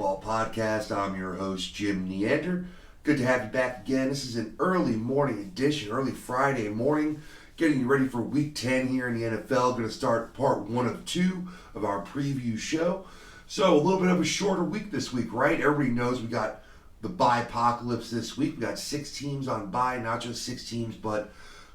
Football Podcast. I'm your host, Jim Neander. Good to have you back again. This is an early morning edition, early Friday morning, getting you ready for Week 10 here in the NFL. Going to start part 1 of 2 of our preview show. So a little bit of a shorter week this week, right? Everybody knows we got the bye apocalypse this week. We got 6 teams on bye, not just 6 teams, but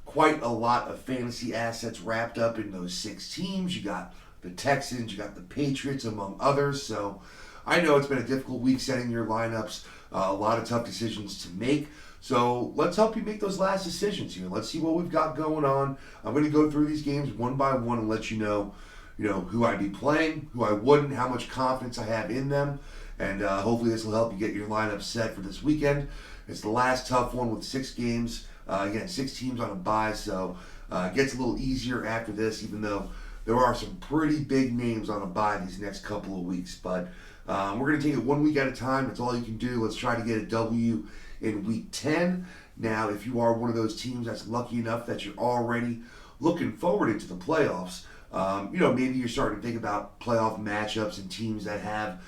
quite a lot of fantasy assets wrapped up in those 6 teams. You got the Texans, you got the Patriots, among others. So I know it's been a difficult week setting your lineups, a lot of tough decisions to make. So let's help you make those last decisions here. Let's see what we've got going on. I'm going to go through these games one by one and let you know who I'd be playing, who I wouldn't, how much confidence I have in them, and hopefully this will help you get your lineup set for this weekend. It's the last tough one with 6 games. Again, 6 teams on a bye, so it gets a little easier after this, even though there are some pretty big names on a bye these next couple of weeks. But we're going to take it 1 week at a time. That's all you can do. Let's try to get a W in Week 10. Now, if you are one of those teams that's lucky enough that you're already looking forward into the playoffs, maybe you're starting to think about playoff matchups and teams that have,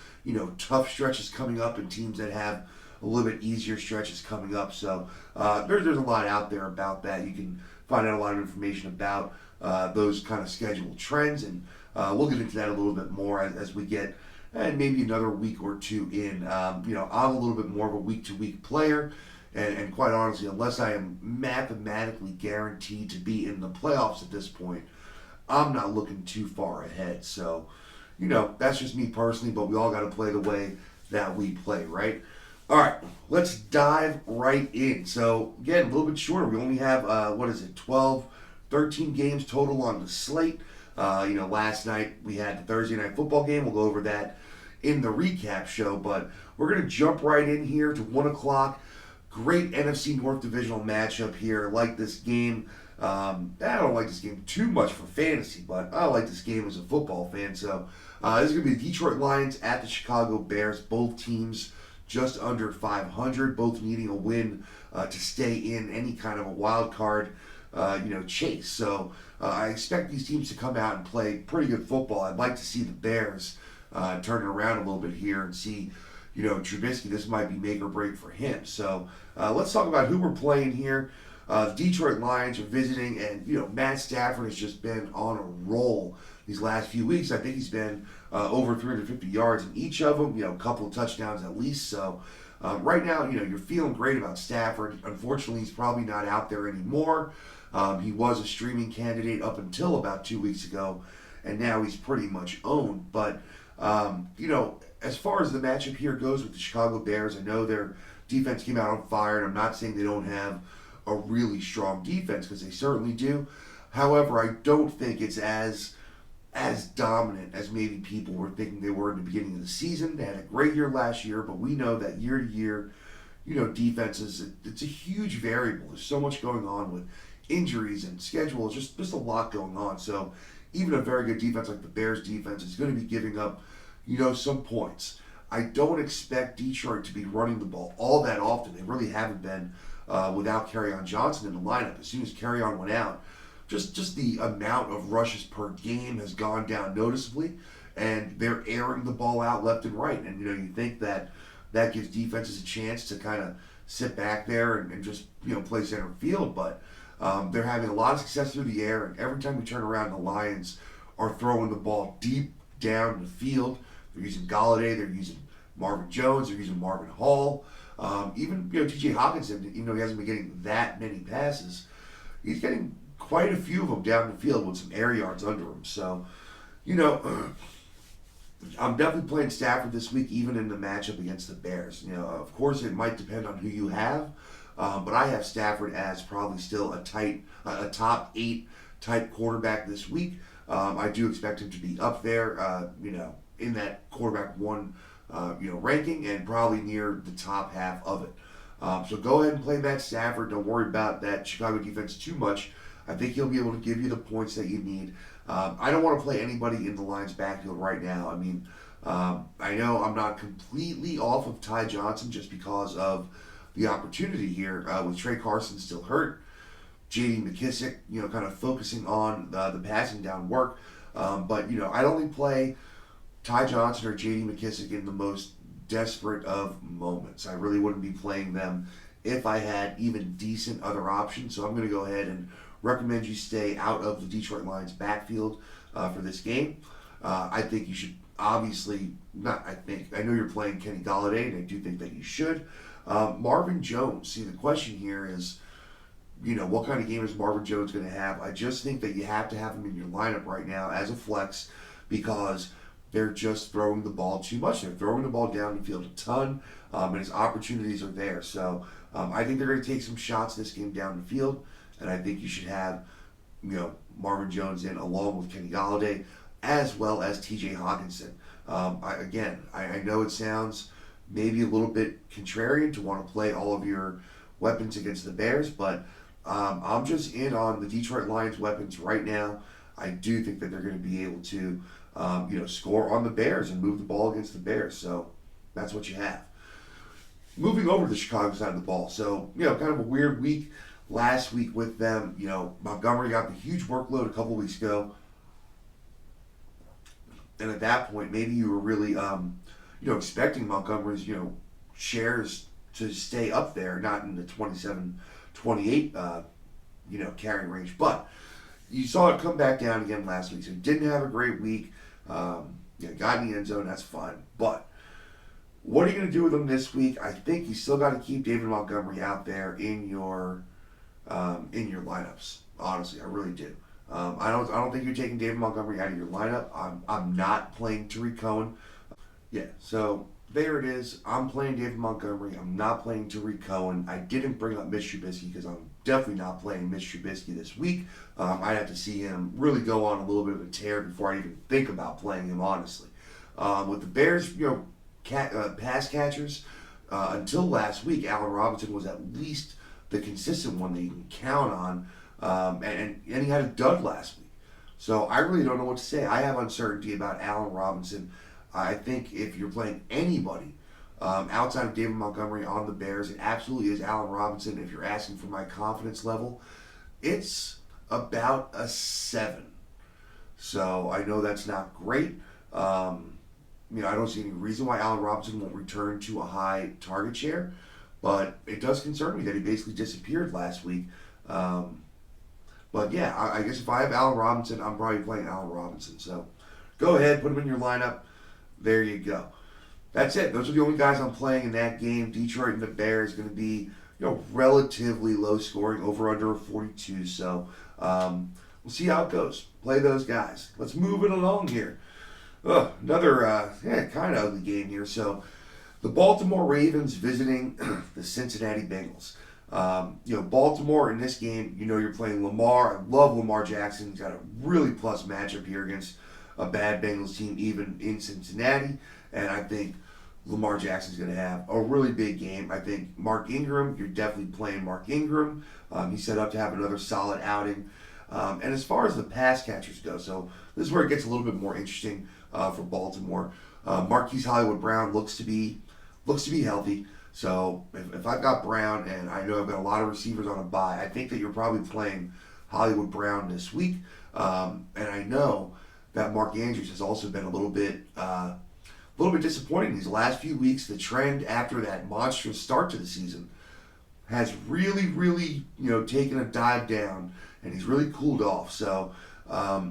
tough stretches coming up and teams that have a little bit easier stretches coming up. So there's a lot out there about that. You can find out a lot of information about those kind of schedule trends, and we'll get into that a little bit more as we get maybe another week or two in. I'm a little bit more of a week-to-week player, and quite honestly, unless I am mathematically guaranteed to be in the playoffs at this point, I'm not looking too far ahead. So, that's just me personally, but we all got to play the way that we play, right? All right, let's dive right in. So, again, a little bit shorter. We only have, 13 games total on the slate. Last night we had the Thursday night football game. We'll go over that in the recap show, but we're going to jump right in here to 1 o'clock. Great NFC North divisional matchup here. I like this game. I don't like this game too much for fantasy, but I like this game as a football fan. So this is going to be the Detroit Lions at the Chicago Bears. Both teams just under 500, both needing a win to stay in any kind of a wild card chase. So I expect these teams to come out and play pretty good football. I'd like to see the Bears turn it around a little bit here and see, Trubisky, this might be make or break for him. So let's talk about who we're playing here. The Detroit Lions are visiting, and, Matt Stafford has just been on a roll these last few weeks. I think he's been over 350 yards in each of them, a couple of touchdowns at least. So right now, you're feeling great about Stafford. Unfortunately, he's probably not out there anymore. He was a streaming candidate up until about 2 weeks ago, and now he's pretty much owned. But, as far as the matchup here goes with the Chicago Bears, I know their defense came out on fire, and I'm not saying they don't have a really strong defense, because they certainly do. However, I don't think it's as dominant as maybe people were thinking they were in the beginning of the season. They had a great year last year, but we know that year to year, defenses, it's a huge variable. There's so much going on with injuries and schedules, just a lot going on. So even a very good defense like the Bears defense is going to be giving up, some points. I don't expect Detroit to be running the ball all that often. They really haven't been without Kerryon Johnson in the lineup. As soon as Kerryon went out, just the amount of rushes per game has gone down noticeably, and they're airing the ball out left and right. And, you think that gives defenses a chance to kind of sit back there and just, play center field, but they're having a lot of success through the air, and every time we turn around, the Lions are throwing the ball deep down the field. They're using Galladay, they're using Marvin Jones, they're using Marvin Hall. Even, T.J. Hawkinson, even though he hasn't been getting that many passes, he's getting quite a few of them down the field with some air yards under him. So, I'm definitely playing Stafford this week, even in the matchup against the Bears. Of course, it might depend on who you have. But I have Stafford as probably still a top 8 type quarterback this week. I do expect him to be up there, in that quarterback 1, ranking, and probably near the top half of it. So go ahead and play Matt Stafford. Don't worry about that Chicago defense too much. I think he'll be able to give you the points that you need. I don't want to play anybody in the Lions backfield right now. I mean, I know I'm not completely off of Ty Johnson just because of the opportunity here with Trey Carson still hurt. J.D. McKissick, kind of focusing on the passing down work. But, I'd only play Ty Johnson or J.D. McKissick in the most desperate of moments. I really wouldn't be playing them if I had even decent other options. So I'm going to go ahead and recommend you stay out of the Detroit Lions backfield for this game. I think you should obviously, not I think, I know you're playing Kenny Golladay, and I do think that you should. Marvin Jones, see, the question here is, what kind of game is Marvin Jones going to have? I just think that you have to have him in your lineup right now as a flex because they're just throwing the ball too much. They're throwing the ball down the field a ton, and his opportunities are there. So I think they're going to take some shots this game down the field, and I think you should have, Marvin Jones in along with Kenny Golladay, as well as T.J. Hawkinson. I know it sounds maybe a little bit contrarian to want to play all of your weapons against the Bears, but I'm just in on the Detroit Lions weapons right now. I do think that they're going to be able to, score on the Bears and move the ball against the Bears. So that's what you have. Moving over to the Chicago side of the ball. So, kind of a weird week last week with them. Montgomery got the huge workload a couple weeks ago. And at that point, maybe you were really, expecting Montgomery's, shares to stay up there, not in the 27, 28, carrying range. But you saw it come back down again last week. So he didn't have a great week. Got in the end zone, that's fine. But what are you going to do with him this week? I think you still got to keep David Montgomery out there in your lineups. Honestly, I really do. I don't think you're taking David Montgomery out of your lineup. I'm not playing Tariq Cohen. So there it is. I'm playing David Montgomery. I'm not playing Tariq Cohen. I didn't bring up Mitch Trubisky because I'm definitely not playing Mitch Trubisky this week. I'd have to see him really go on a little bit of a tear before I even think about playing him, honestly. With the Bears, pass catchers, until last week, Allen Robinson was at least the consistent one that you can count on. And he had a dud last week. So I really don't know what to say. I have uncertainty about Allen Robinson. I think if you're playing anybody outside of David Montgomery on the Bears, it absolutely is Allen Robinson. If you're asking for my confidence level, it's about a 7. So I know that's not great. I don't see any reason why Allen Robinson won't return to a high target share, but it does concern me that he basically disappeared last week. But yeah, I guess if I have Allen Robinson, I'm probably playing Allen Robinson. So go ahead, put him in your lineup. There you go. That's it. Those are the only guys I'm playing in that game. Detroit and the Bears going to be, relatively low scoring, over under 42. So we'll see how it goes. Play those guys. Let's move it along here. Another kind of ugly game here. So the Baltimore Ravens visiting the Cincinnati Bengals. Baltimore in this game, you're playing Lamar. I love Lamar Jackson. He's got a really plus matchup here against a bad Bengals team, even in Cincinnati. And I think Lamar Jackson's going to have a really big game. I think Mark Ingram, you're definitely playing Mark Ingram. He's set up to have another solid outing. And as far as the pass catchers go, so this is where it gets a little bit more interesting for Baltimore. Marquise Hollywood-Brown looks to be healthy. So if I've got Brown, and I know I've got a lot of receivers on a bye, I think that you're probably playing Hollywood-Brown this week. And I know that Mark Andrews has also been a little bit disappointing these last few weeks. The trend after that monstrous start to the season has really, really, taken a dive down, and he's really cooled off. So, what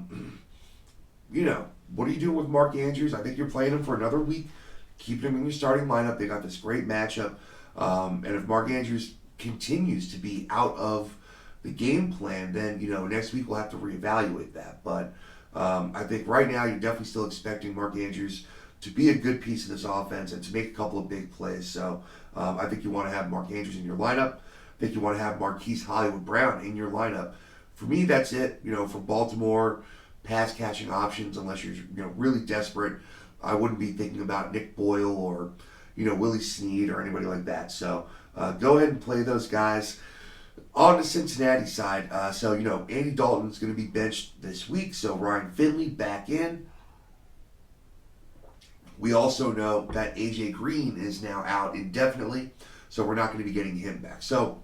are you doing with Mark Andrews? I think you're playing him for another week, keeping him in your starting lineup. They got this great matchup, and if Mark Andrews continues to be out of the game plan, then next week we'll have to reevaluate that. But I think right now you're definitely still expecting Mark Andrews to be a good piece of this offense and to make a couple of big plays. So I think you want to have Mark Andrews in your lineup. I think you want to have Marquise Hollywood-Brown in your lineup. For me, that's it. For Baltimore, pass catching options, unless you're really desperate, I wouldn't be thinking about Nick Boyle or Willie Snead or anybody like that. So go ahead and play those guys. On the Cincinnati side, Andy Dalton's going to be benched this week, so Ryan Finley back in. We also know that AJ Green is now out indefinitely, so we're not going to be getting him back. So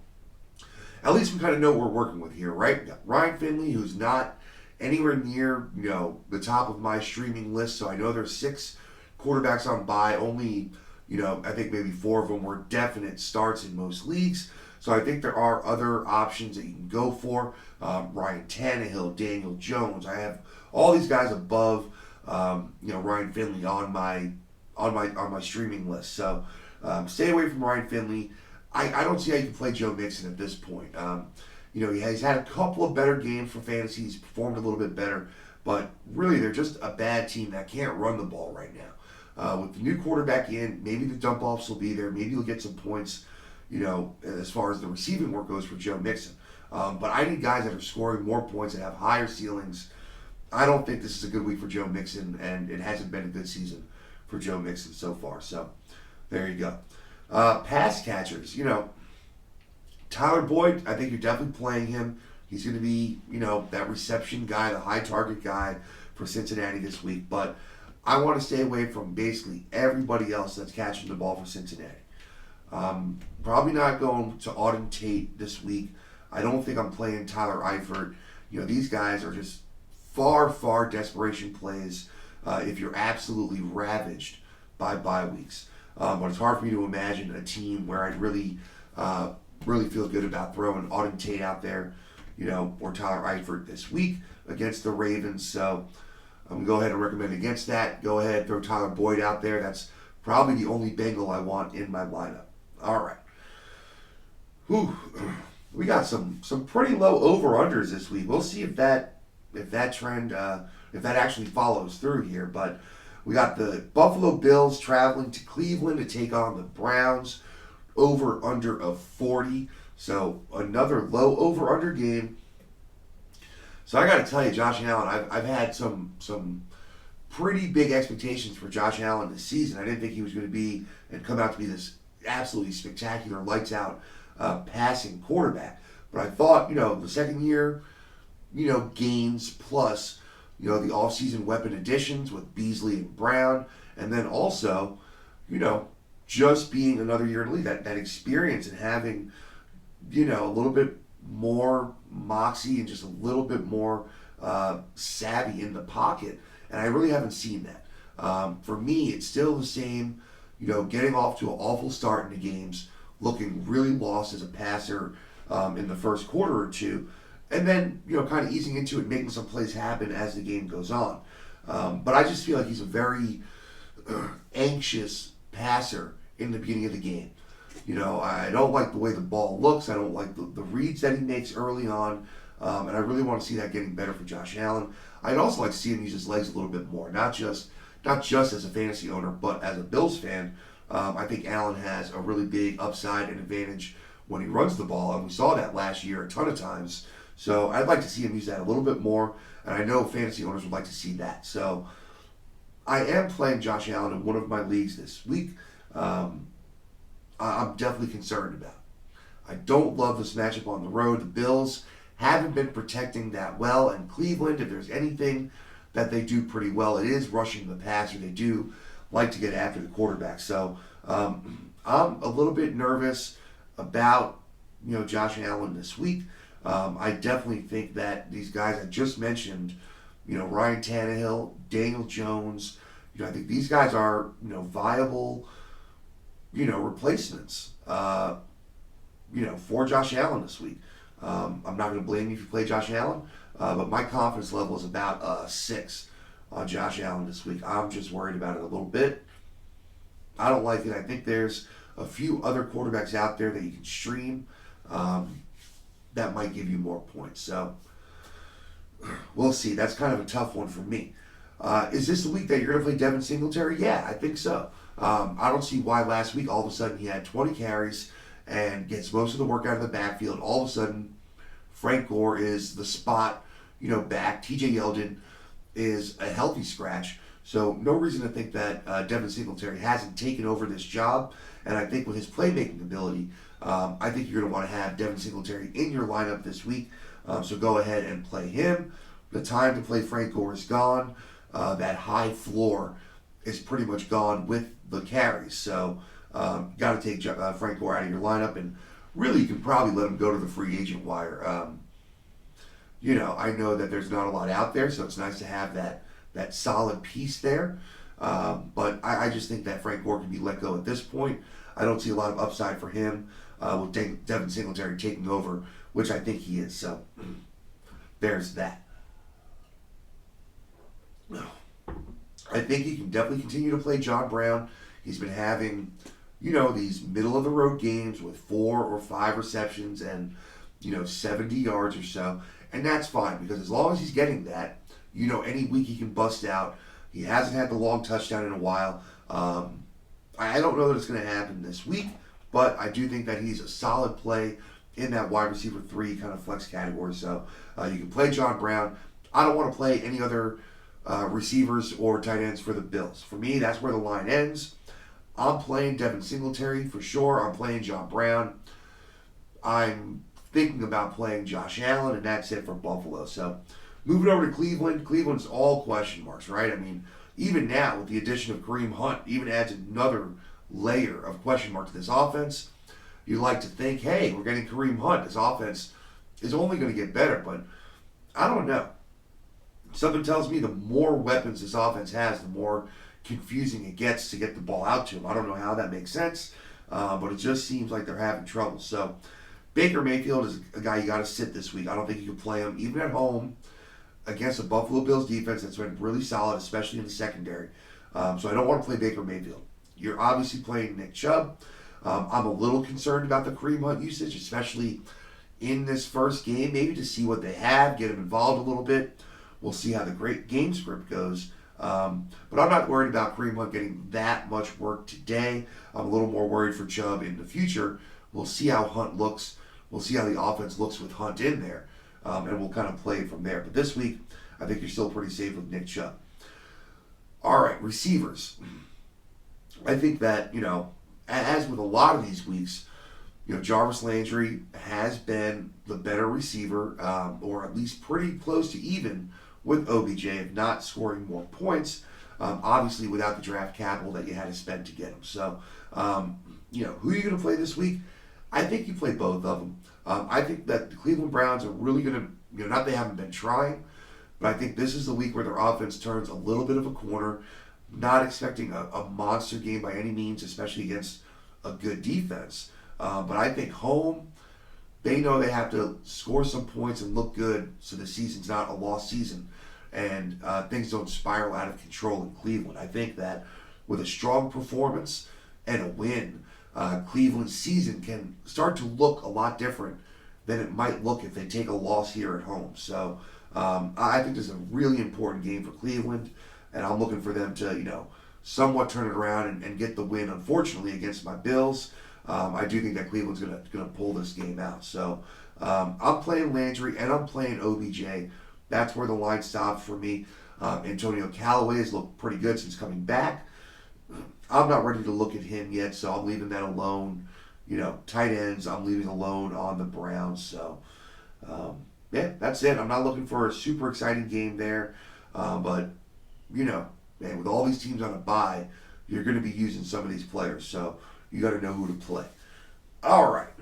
at least we kind of know what we're working with here, right? We got Ryan Finley, who's not anywhere near the top of my streaming list, so I know there's 6 quarterbacks on bye. Only I think maybe 4 of them were definite starts in most leagues. So I think there are other options that you can go for. Ryan Tannehill, Daniel Jones. I have all these guys above, Ryan Finley on my streaming list. So stay away from Ryan Finley. I don't see how you can play Joe Mixon at this point. He's had a couple of better games for fantasy. He's performed a little bit better, but really they're just a bad team that can't run the ball right now. With the new quarterback in, maybe the dump offs will be there. Maybe you'll get some points, as far as the receiving work goes for Joe Mixon. But I need guys that are scoring more points, that have higher ceilings. I don't think this is a good week for Joe Mixon, and it hasn't been a good season for Joe Mixon so far. So there you go. Pass catchers, Tyler Boyd, I think you're definitely playing him. He's going to be, that reception guy, the high target guy for Cincinnati this week. But I want to stay away from basically everybody else that's catching the ball for Cincinnati. Probably not going to Auden Tate this week. I don't think I'm playing Tyler Eifert. These guys are just far desperation plays if you're absolutely ravaged by bye weeks. But it's hard for me to imagine a team where I'd really feel good about throwing Auden Tate out there, or Tyler Eifert this week against the Ravens. So I'm going to go ahead and recommend against that. Go ahead, throw Tyler Boyd out there. That's probably the only Bengal I want in my lineup. All right. Whew. We got some pretty low over-unders this week. We'll see if that trend, if that actually follows through here. But we got the Buffalo Bills traveling to Cleveland to take on the Browns. Over-under of 40. So another low over-under game. So I got to tell you, Josh Allen, I've had some pretty big expectations for Josh Allen this season. I didn't think he was going to be and come out to be this absolutely spectacular, lights-out passing quarterback. But I thought, the second year, gains plus, the offseason weapon additions with Beasley and Brown, and then also, just being another year in the league, that experience and having, a little bit more moxie and just a little bit more savvy in the pocket. And I really haven't seen that. For me, it's still the same, getting off to an awful start in the games, looking really lost as a passer in the first quarter or two, and then, kind of easing into it, making some plays happen as the game goes on. But I just feel like he's a very anxious passer in the beginning of the game. I don't like the way the ball looks. I don't like the reads that he makes early on. And I really want to see that getting better for Josh Allen. I'd also like to see him use his legs a little bit more, not just as a fantasy owner, but as a Bills fan. I think Allen has a really big upside and advantage when he runs the ball, and we saw that last year a ton of times. So I'd like to see him use that a little bit more, and I know fantasy owners would like to see that. So I am playing Josh Allen in one of my leagues this week. I'm definitely concerned about. I don't love this matchup on the road. The Bills haven't been protecting that well, and Cleveland, if there's anything that they do pretty well, it is rushing the passer. They do like to get after the quarterback. So I'm a little bit nervous about Josh Allen this week. I definitely think that these guys I just mentioned, Ryan Tannehill, Daniel Jones, I think these guys are viable replacements for Josh Allen this week. I'm not going to blame you if you play Josh Allen, but my confidence level is about 6 on Josh Allen this week. I'm just worried about it a little bit. I don't like it. I think there's a few other quarterbacks out there that you can stream that might give you more points. So we'll see. That's kind of a tough one for me. Is this the week that you're going to play Devin Singletary? Yeah, I think so. I don't see why last week all of a sudden he had 20 carries and gets most of the work out of the backfield. All of a sudden, Frank Gore is the spot, back. TJ Yeldon is a healthy scratch. So no reason to think that Devin Singletary hasn't taken over this job. And I think with his playmaking ability, I think you're going to want to have Devin Singletary in your lineup this week. So go ahead and play him. The time to play Frank Gore is gone. That high floor is pretty much gone with the carries. So got to take Frank Gore out of your lineup, and really you can probably let him go to the free agent wire. I know that there's not a lot out there, so it's nice to have that solid piece there. But I just think that Frank Gore can be let go at this point. I don't see a lot of upside for him with Devin Singletary taking over, which I think he is. So there's that. I think he can definitely continue to play John Brown. He's been having, these middle of the road games with 4 or 5 receptions and, 70 yards or so. And that's fine because as long as he's getting that, any week he can bust out. He hasn't had the long touchdown in a while. I don't know that it's going to happen this week, but I do think that he's a solid play in that wide receiver 3 kind of flex category. So you can play John Brown. I don't want to play any other receivers or tight ends for the Bills. For me, that's where the line ends. I'm playing Devin Singletary for sure. I'm playing John Brown. I'm thinking about playing Josh Allen, and that's it for Buffalo. So moving over to Cleveland, Cleveland's all question marks, right? I mean, even now with the addition of Kareem Hunt, even adds another layer of question mark to this offense. You like to think, hey, we're getting Kareem Hunt. This offense is only going to get better, but I don't know. Something tells me the more weapons this offense has, the more confusing it gets to get the ball out to him. I don't know how that makes sense, but it just seems like they're having trouble. So Baker Mayfield is a guy you got to sit this week. I don't think you can play him even at home against a Buffalo Bills defense that's been really solid, especially in the secondary. So I don't want to play Baker Mayfield. You're obviously playing Nick Chubb. I'm a little concerned about the Kareem Hunt usage, especially in this first game, maybe to see what they have, get him involved a little bit. We'll see how the great game script goes. But I'm not worried about Kareem Hunt getting that much work today. I'm a little more worried for Chubb in the future. We'll see how Hunt looks. We'll see how the offense looks with Hunt in there. And we'll kind of play from there. But this week, I think you're still pretty safe with Nick Chubb. All right, receivers. I think that, as with a lot of these weeks, Jarvis Landry has been the better receiver, or at least pretty close to even with OBJ, if not scoring more points, obviously without the draft capital that you had to spend to get him. So, who are you going to play this week? I think you play both of them. I think that the Cleveland Browns are really going to, not they haven't been trying, but I think this is the week where their offense turns a little bit of a corner. Not expecting a monster game by any means, especially against a good defense. But I think home, they know they have to score some points and look good so the season's not a lost season and things don't spiral out of control in Cleveland. I think that with a strong performance and a win, Cleveland's season can start to look a lot different than it might look if they take a loss here at home. So I think this is a really important game for Cleveland, and I'm looking for them to, somewhat turn it around and get the win, unfortunately, against my Bills. I do think that Cleveland's gonna pull this game out. So I'm playing Landry and I'm playing OBJ. That's where the line stops for me. Antonio Callaway has looked pretty good since coming back. I'm not ready to look at him yet, so I'm leaving that alone. Tight ends, I'm leaving alone on the Browns. So, that's it. I'm not looking for a super exciting game there. But, man, with all these teams on a bye, you're going to be using some of these players. So you got to know who to play. All right.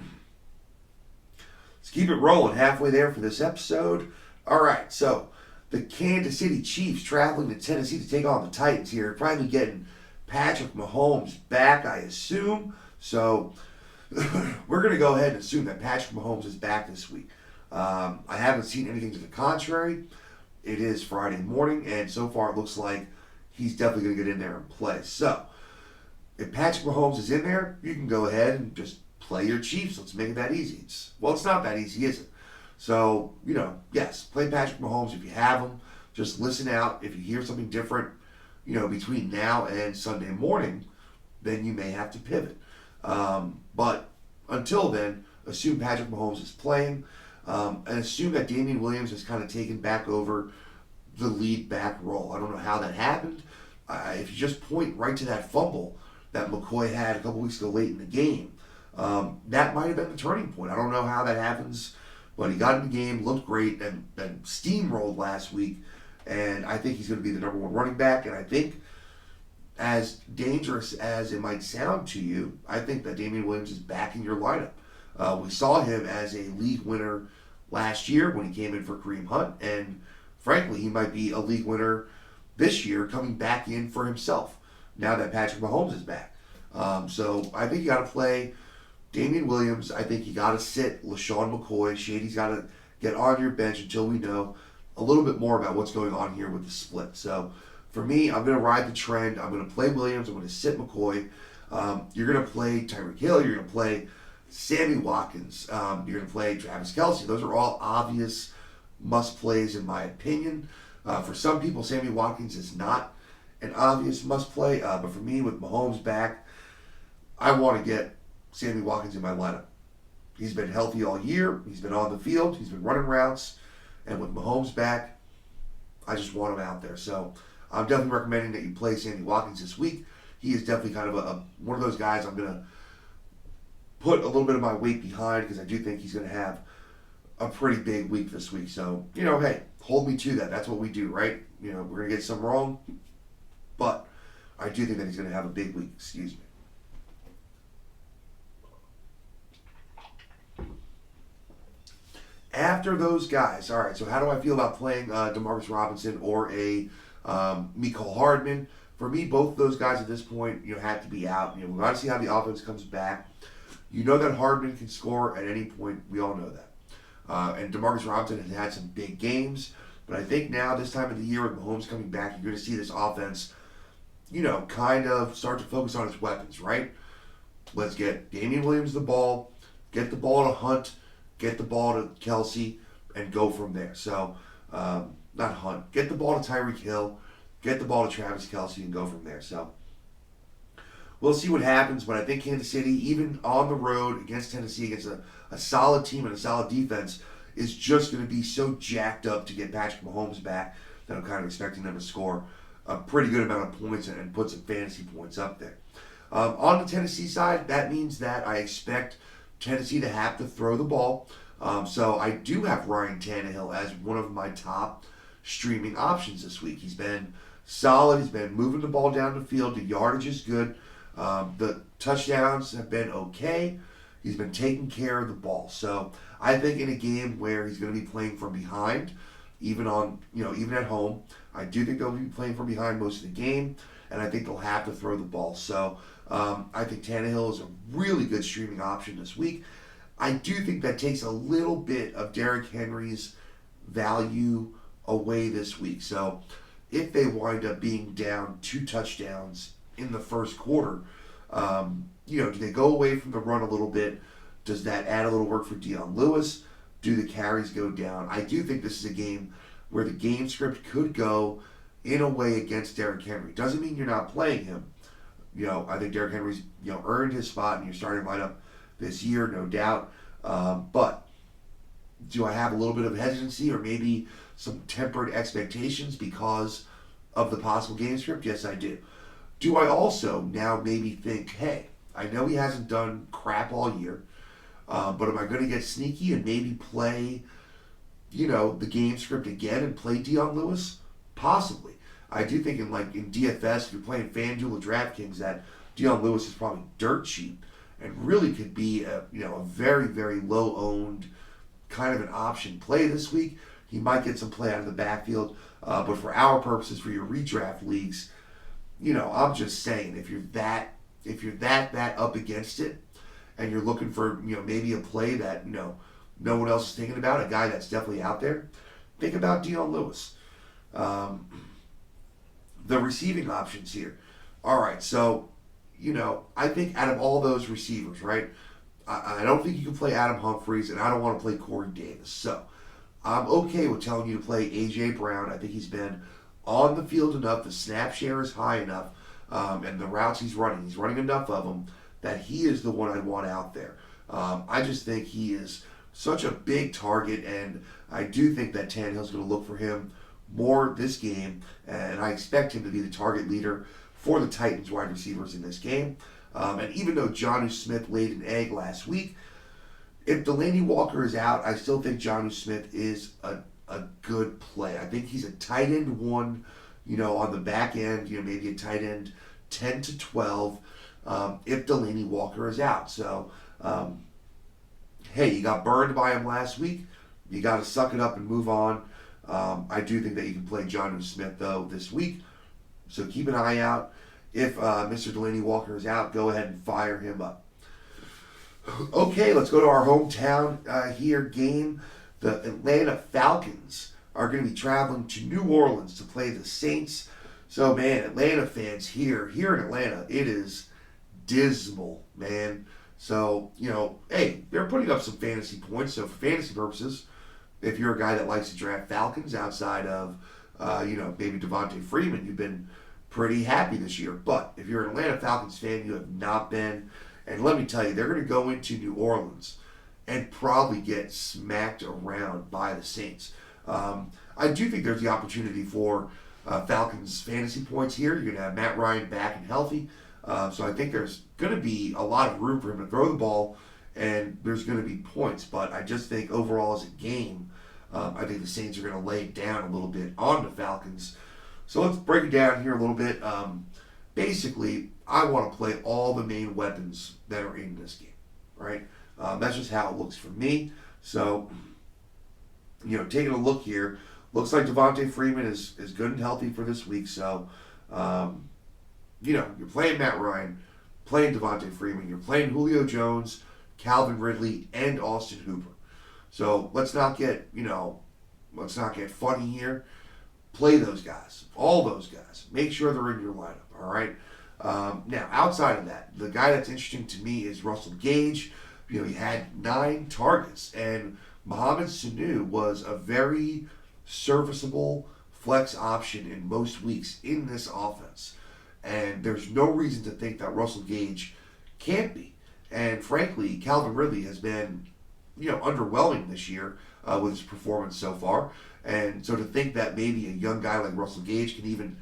Let's keep it rolling halfway there for this episode. All right, so the Kansas City Chiefs traveling to Tennessee to take on the Titans here. Probably getting Patrick Mahomes back, I assume. So we're going to go ahead and assume that Patrick Mahomes is back this week. I haven't seen anything to the contrary. It is Friday morning, and so far it looks like he's definitely going to get in there and play. So if Patrick Mahomes is in there, you can go ahead and just play your Chiefs. Let's make it that easy. It's not that easy, is it? So, yes, play Patrick Mahomes if you have him. Just listen out. If you hear something different, between now and Sunday morning, then you may have to pivot. But until then, assume Patrick Mahomes is playing, and assume that Damian Williams has kind of taken back over the lead back role. I don't know how that happened. If you just point right to that fumble that McCoy had a couple weeks ago late in the game, that might have been the turning point. I don't know how that happens, but he got in the game, looked great, and steamrolled last week, and I think he's going to be the number one running back, and I think, as dangerous as it might sound to you, I think that Damian Williams is back in your lineup. We saw him as a league winner last year when he came in for Kareem Hunt, and frankly, he might be a league winner this year coming back in for himself now that Patrick Mahomes is back. So I think you got to play Damian Williams. I think you got to sit LaShawn McCoy. Shady's got to get on your bench until we know a little bit more about what's going on here with the split. So for me, I'm going to ride the trend. I'm going to play Williams. I'm going to sit McCoy. You're going to play Tyreek Hill. You're going to play Sammy Watkins. You're going to play Travis Kelce. Those are all obvious must plays in my opinion. For some people, Sammy Watkins is not an obvious must play. But for me, with Mahomes back, I want to get Sammy Watkins in my lineup. He's been healthy all year. He's been on the field. He's been running routes. And with Mahomes back, I just want him out there. So I'm definitely recommending that you play Sammy Watkins this week. He is definitely kind of one of those guys I'm going to put a little bit of my weight behind because I do think he's going to have a pretty big week this week. So, hey, hold me to that. That's what we do, right? We're going to get some wrong. But I do think that he's going to have a big week. Excuse me. After those guys, all right, so how do I feel about playing Demarcus Robinson or a Mecole Hardman? For me, both of those guys at this point, have to be out. We got to see how the offense comes back. You know that Hardman can score at any point. We all know that. And Demarcus Robinson has had some big games. But I think now, this time of the year, with Mahomes coming back, you're going to see this offense, kind of start to focus on its weapons, right? Let's get Damian Williams the ball, get the ball to Hunt, get the ball to Kelce, and go from there. So, not Hunt. Get the ball to Tyreek Hill, get the ball to Travis Kelce, and go from there. So, we'll see what happens, but I think Kansas City, even on the road against Tennessee, against a solid team and a solid defense, is just going to be so jacked up to get Patrick Mahomes back that I'm kind of expecting them to score a pretty good amount of points and put some fantasy points up there. On the Tennessee side, that means that I expect Tennessee to have to throw the ball. So I do have Ryan Tannehill as one of my top streaming options this week. He's been solid. He's been moving the ball down the field. The yardage is good. The touchdowns have been okay. He's been taking care of the ball. So I think in a game where he's going to be playing from behind, even at home, I do think they'll be playing from behind most of the game, and I think they'll have to throw the ball. So I think Tannehill is a really good streaming option this week. I do think that takes a little bit of Derrick Henry's value away this week. So if they wind up being down 2 touchdowns in the first quarter, do they go away from the run a little bit? Does that add a little work for Dion Lewis? Do the carries go down? I do think this is a game where the game script could go in a way against Derrick Henry. Doesn't mean you're not playing him. I think Derrick Henry's earned his spot in your starting lineup this year, no doubt. But do I have a little bit of hesitancy or maybe some tempered expectations because of the possible game script? Yes, I do. Do I also now maybe think, hey, I know he hasn't done crap all year, but am I going to get sneaky and maybe play, the game script again and play Dion Lewis? Possibly. I do think in DFS, if you're playing FanDuel or DraftKings, that Dion Lewis is probably dirt cheap and really could be a very, very low owned kind of an option play this week. He might get some play out of the backfield, but for our purposes, for your redraft leagues, I'm just saying if you're that up against it, and you're looking for maybe a play that no one else is thinking about, a guy that's definitely out there, think about Dion Lewis. The receiving options here. All right, so I think out of all those receivers, right, I don't think you can play Adam Humphries, and I don't want to play Corey Davis. So I'm okay with telling you to play A.J. Brown. I think he's been on the field enough, the snap share is high enough, and the routes he's running enough of them that he is the one I'd want out there. I just think he is such a big target, and I do think that Tannehill's going to look for him more this game, and I expect him to be the target leader for the Titans wide receivers in this game. And even though Jonnu Smith laid an egg last week, if Delaney Walker is out, I still think Jonnu Smith is a good play. I think he's a tight end 1, on the back end, maybe a tight end 10 to 12 if Delaney Walker is out. So, hey, you got burned by him last week. You got to suck it up and move on. I do think that you can play Jonnu Smith, though, this week. So keep an eye out. If Mr. Delaney Walker is out, go ahead and fire him up. Okay, let's go to our hometown here game. The Atlanta Falcons are going to be traveling to New Orleans to play the Saints. So, man, Atlanta fans here in Atlanta, it is dismal, man. So, hey, they're putting up some fantasy points. So, for fantasy purposes, if you're a guy that likes to draft Falcons outside of, maybe Devontae Freeman, you've been pretty happy this year. But if you're an Atlanta Falcons fan, you have not been. And let me tell you, they're going to go into New Orleans and probably get smacked around by the Saints. I do think there's the opportunity for Falcons fantasy points here. You're going to have Matt Ryan back and healthy. So I think there's going to be a lot of room for him to throw the ball, and there's going to be points. But I just think overall as a game, I think the Saints are going to lay down a little bit on the Falcons. So let's break it down here a little bit. Basically, I want to play all the main weapons that are in this game, right? That's just how it looks for me. So, taking a look here, looks like Devontae Freeman is good and healthy for this week. So, you're playing Matt Ryan, playing Devontae Freeman, you're playing Julio Jones, Calvin Ridley, and Austin Hooper. So let's not get funny here. Play those guys, all those guys. Make sure they're in your lineup. All right. Now, outside of that, the guy that's interesting to me is Russell Gage. He had 9 targets, and Mohamed Sanu was a very serviceable flex option in most weeks in this offense. And there's no reason to think that Russell Gage can't be. And frankly, Calvin Ridley has been, underwhelming this year with his performance so far. And so to think that maybe a young guy like Russell Gage can even,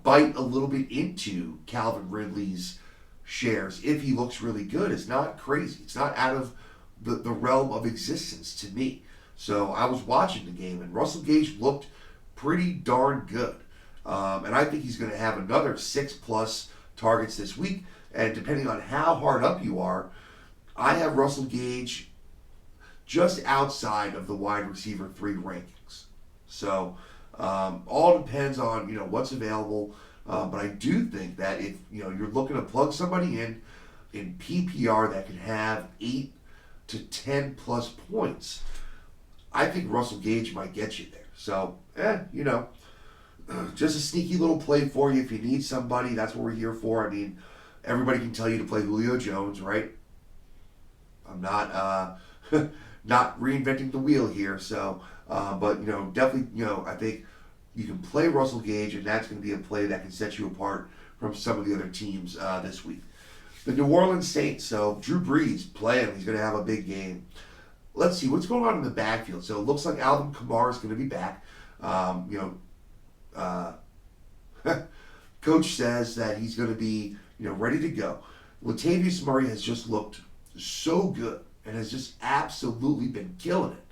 bite a little bit into Calvin Ridley's shares if he looks really good is not crazy. It's not out of the realm of existence to me. So I was watching the game, and Russell Gage looked pretty darn good. And I think he's going to have another 6+ targets this week. And depending on how hard up you are, I have Russell Gage just outside of the wide receiver 3 rankings. So all depends on what's available. But I do think that if you're looking to plug somebody in PPR that can have 8 to 10+ points, I think Russell Gage might get you there. So just a sneaky little play for you if you need somebody. That's what we're here for. I mean, everybody can tell you to play Julio Jones, right? I'm not not reinventing the wheel here. So, but definitely, I think you can play Russell Gage, and that's going to be a play that can set you apart from some of the other teams this week. The New Orleans Saints. So Drew Brees playing. He's going to have a big game. Let's see what's going on in the backfield. So it looks like Alvin Kamara is going to be back. Coach says that he's going to be, ready to go. Latavius Murray has just looked so good and has just absolutely been killing it.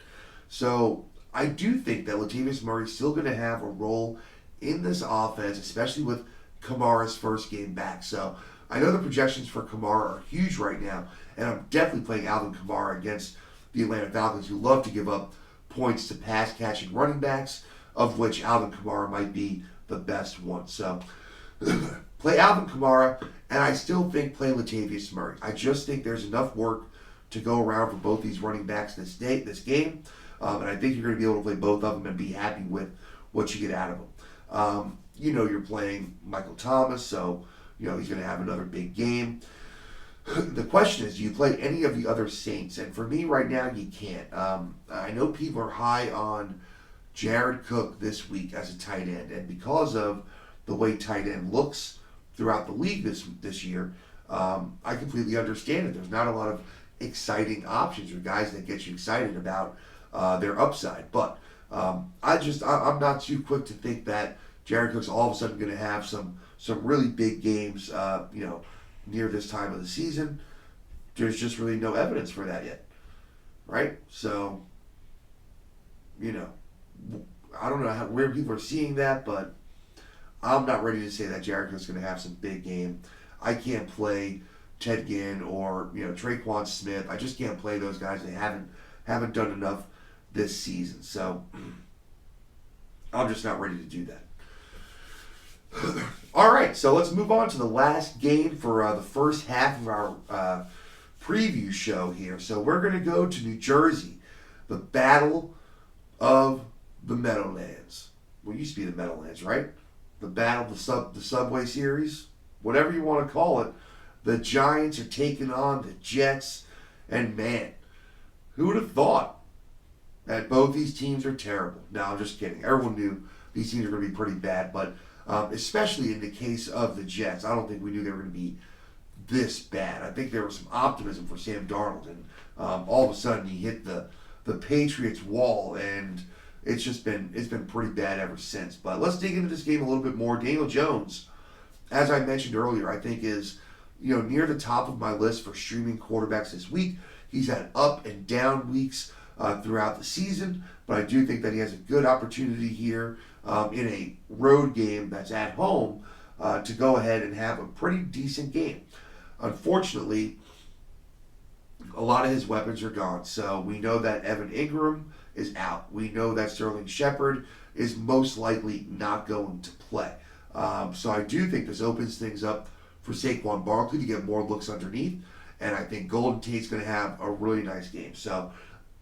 So I do think that Latavius Murray is still going to have a role in this offense, especially with Kamara's first game back. So I know the projections for Kamara are huge right now, and I'm definitely playing Alvin Kamara against the Atlanta Falcons, who love to give up points to pass-catching running backs, of which Alvin Kamara might be the best one. So play Alvin Kamara, and I still think play Latavius Murray. I just think there's enough work to go around for both these running backs this game, and I think you're going to be able to play both of them and be happy with what you get out of them. You're playing Michael Thomas, so he's going to have another big game. The question is, do you play any of the other Saints? And for me right now, you can't. I know people are high on Jared Cook this week as a tight end, and because of the way tight end looks throughout the league this year, I completely understand it. There's not a lot of exciting options or guys that get you excited about their upside. But I'm not too quick to think that Jared Cook's all of a sudden going to have some really big games, near this time of the season. There's just really no evidence for that yet, right? So, I don't know where people are seeing that, but I'm not ready to say that Jared Cook's going to have some big game. I can't play Ted Ginn or Traquan Smith. I just can't play those guys. They haven't done enough this season. So I'm just not ready to do that. All right, so let's move on to the last game for the first half of our preview show here. So we're going to go to New Jersey, the Battle of the Meadowlands. Well, it used to be the Meadowlands, right? The Battle of the Subway Series, whatever you want to call it. The Giants are taking on the Jets, and man, who would have thought that both these teams are terrible? No, I'm just kidding. Everyone knew these teams are going to be pretty bad, but especially in the case of the Jets, I don't think we knew they were going to be this bad. I think there was some optimism for Sam Darnold, and all of a sudden he hit the Patriots wall, and it's been pretty bad ever since. But let's dig into this game a little bit more. Daniel Jones, as I mentioned earlier, I think is near the top of my list for streaming quarterbacks this week. He's had up and down weeks throughout the season, but I do think that he has a good opportunity here in a road game that's at home to go ahead and have a pretty decent game. Unfortunately, a lot of his weapons are gone. So we know that Evan Ingram is out. We know that Sterling Shepard is most likely not going to play. So I do think this opens things up for Saquon Barkley to get more looks underneath. And I think Golden Tate's going to have a really nice game. So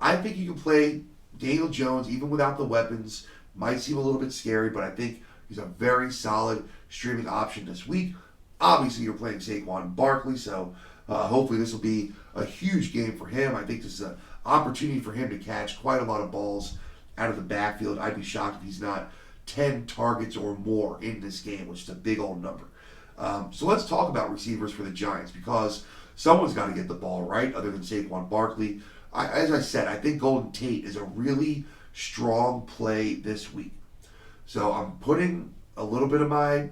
I think you can play Daniel Jones even without the weapons. Might seem a little bit scary, but I think he's a very solid streaming option this week. Obviously, you're playing Saquon Barkley, so hopefully this will be a huge game for him. I think this is an opportunity for him to catch quite a lot of balls out of the backfield. I'd be shocked if he's not 10 targets or more in this game, which is a big old number. So let's talk about receivers for the Giants, because someone's got to get the ball right other than Saquon Barkley. As I said, I think Golden Tate is a really strong play this week. So I'm putting a little bit of my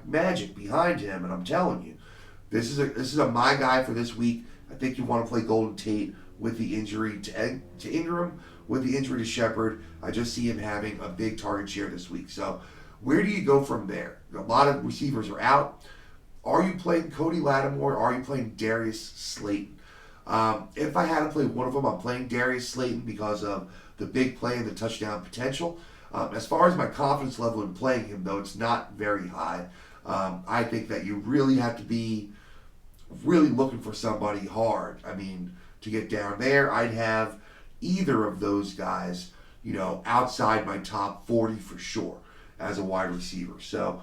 magic behind him, and I'm telling you, this is a my guy for this week. I think you want to play Golden Tate with the injury to Ingram, with the injury to Shepard. I just see him having a big target share this week. So where do you go from there? A lot of receivers are out. Are you playing Cody Lattimore? Or are you playing Darius Slayton? If I had to play one of them, I'm playing Darius Slayton because of the big play and the touchdown potential. As far as my confidence level in playing him, though, it's not very high. I think that you really have to be really looking for somebody hard. I mean, to get down there, I'd have either of those guys, outside my top 40 for sure as a wide receiver. So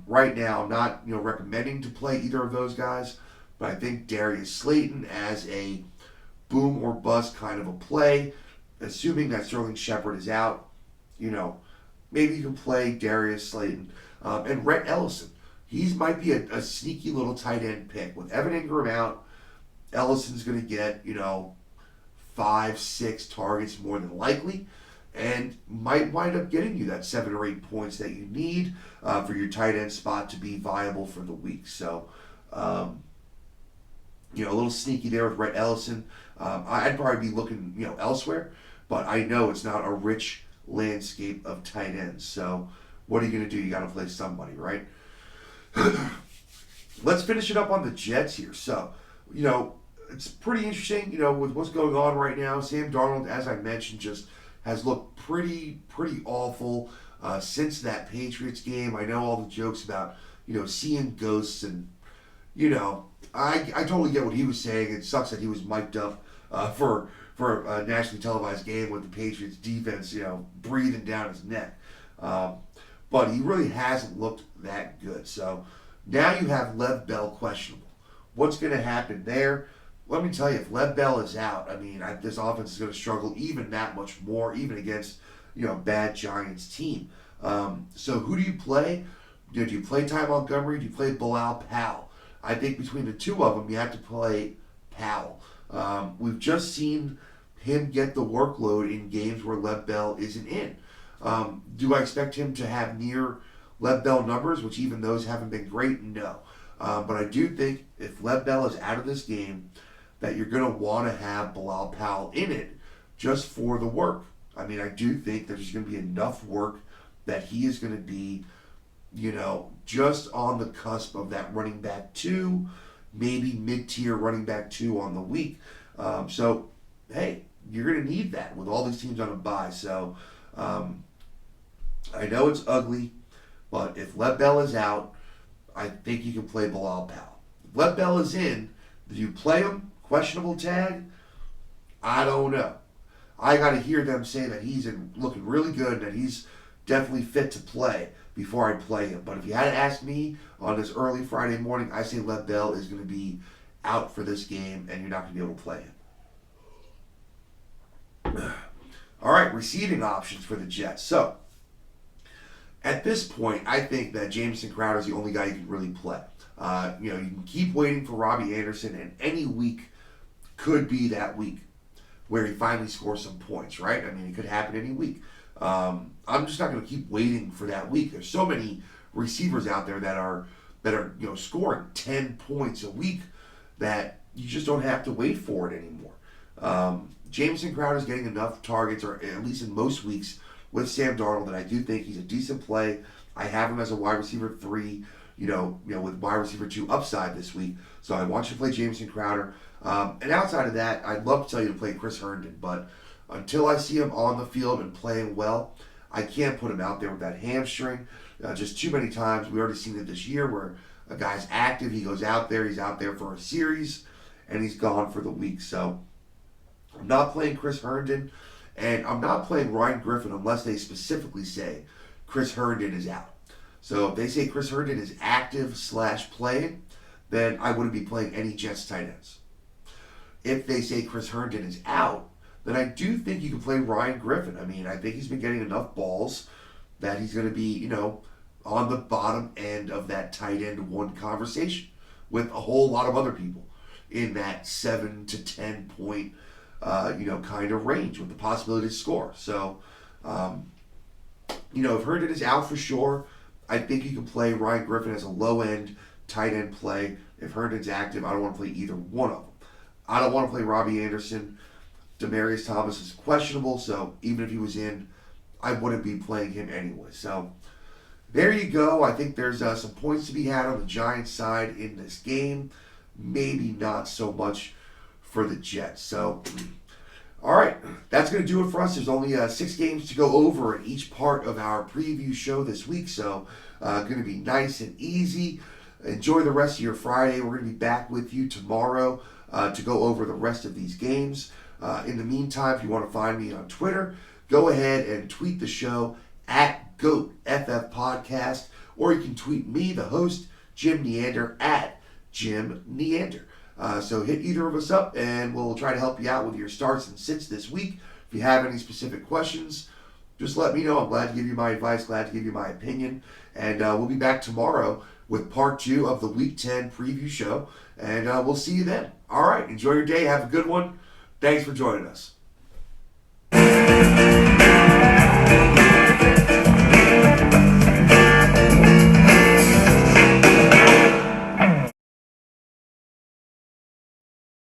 right now, I'm not, recommending to play either of those guys, but I think Darius Slayton as a boom or bust kind of a play, assuming that Sterling Shepard is out, maybe you can play Darius Slayton. And Rhett Ellison, he might be a sneaky little tight end pick. With Evan Ingram out, Ellison's going to get, 5-6 targets more than likely, and might wind up getting you that 7 or 8 points that you need for your tight end spot to be viable for the week. So, a little sneaky there with Rhett Ellison. I'd probably be looking, elsewhere, but I know it's not a rich landscape of tight ends. So, what are you going to do? You got to play somebody, right? Let's finish it up on the Jets here. So, it's pretty interesting, with what's going on right now. Sam Darnold, as I mentioned, just has looked pretty awful since that Patriots game. I know all the jokes about, seeing ghosts, and, I totally get what he was saying. It sucks that he was mic'd up for a nationally televised game with the Patriots defense, breathing down his neck. But he really hasn't looked that good. So now you have Lev Bell questionable. What's going to happen there? Let me tell you, if Lev Bell is out, this offense is going to struggle even that much more, even against, bad Giants team. So who do you play? Do you play Ty Montgomery? Do you play Bilal Powell? I think between the two of them, you have to play Powell. We've just seen him get the workload in games where Lev Bell isn't in. Do I expect him to have near Lev Bell numbers, which even those haven't been great? No. But I do think if Lev Bell is out of this game, that you're going to want to have Bilal Powell in it just for the work. I do think there's going to be enough work that he is going to be, just on the cusp of that running back 2, maybe mid-tier running back 2 on the week. So, hey, you're going to need that with all these teams on a bye. So, I know it's ugly, but if Lev Bell is out, I think you can play Bilal Powell. If Lev Bell is in, do you play him? Questionable tag? I don't know. I got to hear them say that he's looking really good, that he's definitely fit to play before I play him. But if you had to ask me on this early Friday morning, I say Lev Bell is going to be out for this game, and you're not going to be able to play him. All right, receiving options for the Jets. So, at this point, I think that Jamison Crowder is the only guy you can really play. You can keep waiting for Robbie Anderson, and any week could be that week where he finally scores some points, right? I mean, it could happen any week. I'm just not going to keep waiting for that week. There's so many receivers out there that are scoring 10 points a week that you just don't have to wait for it anymore. Jamison Crowder is getting enough targets, or at least in most weeks, with Sam Darnold that I do think he's a decent play. I have him as a wide receiver 3, with wide receiver 2 upside this week. So I want you to play Jamison Crowder. And outside of that, I'd love to tell you to play Chris Herndon, but until I see him on the field and playing well, I can't put him out there with that hamstring. Just too many times. We already seen it this year where a guy's active, he goes out there, he's out there for a series, and he's gone for the week. So I'm not playing Chris Herndon, and I'm not playing Ryan Griffin unless they specifically say Chris Herndon is out. So if they say Chris Herndon is active / playing, then I wouldn't be playing any Jets tight ends. If they say Chris Herndon is out, then I do think you can play Ryan Griffin. I mean, I think he's been getting enough balls that he's going to be, on the bottom end of that tight end 1 conversation with a whole lot of other people in that 7 to 10 point, kind of range with the possibility to score. So, if Herndon is out for sure, I think you can play Ryan Griffin as a low end tight end play. If Herndon's active, I don't want to play either one of them. I don't want to play Robbie Anderson. Demaryius Thomas is questionable, so even if he was in, I wouldn't be playing him anyway. So there you go. I think there's some points to be had on the Giants side in this game. Maybe not so much for the Jets. So, all right, that's going to do it for us. There's only 6 games to go over in each part of our preview show this week, so going to be nice and easy. Enjoy the rest of your Friday. We're going to be back with you tomorrow to go over the rest of these games. In the meantime, if you want to find me on Twitter, go ahead and tweet the show at GOATFF Podcast, or you can tweet me, the host, Jim Neander, at Jim Neander. So hit either of us up, and we'll try to help you out with your starts and sits this week. If you have any specific questions, just let me know. I'm glad to give you my advice, glad to give you my opinion, and we'll be back tomorrow with part 2 of the Week 10 preview show, and we'll see you then. All right, enjoy your day. Have a good one. Thanks for joining us.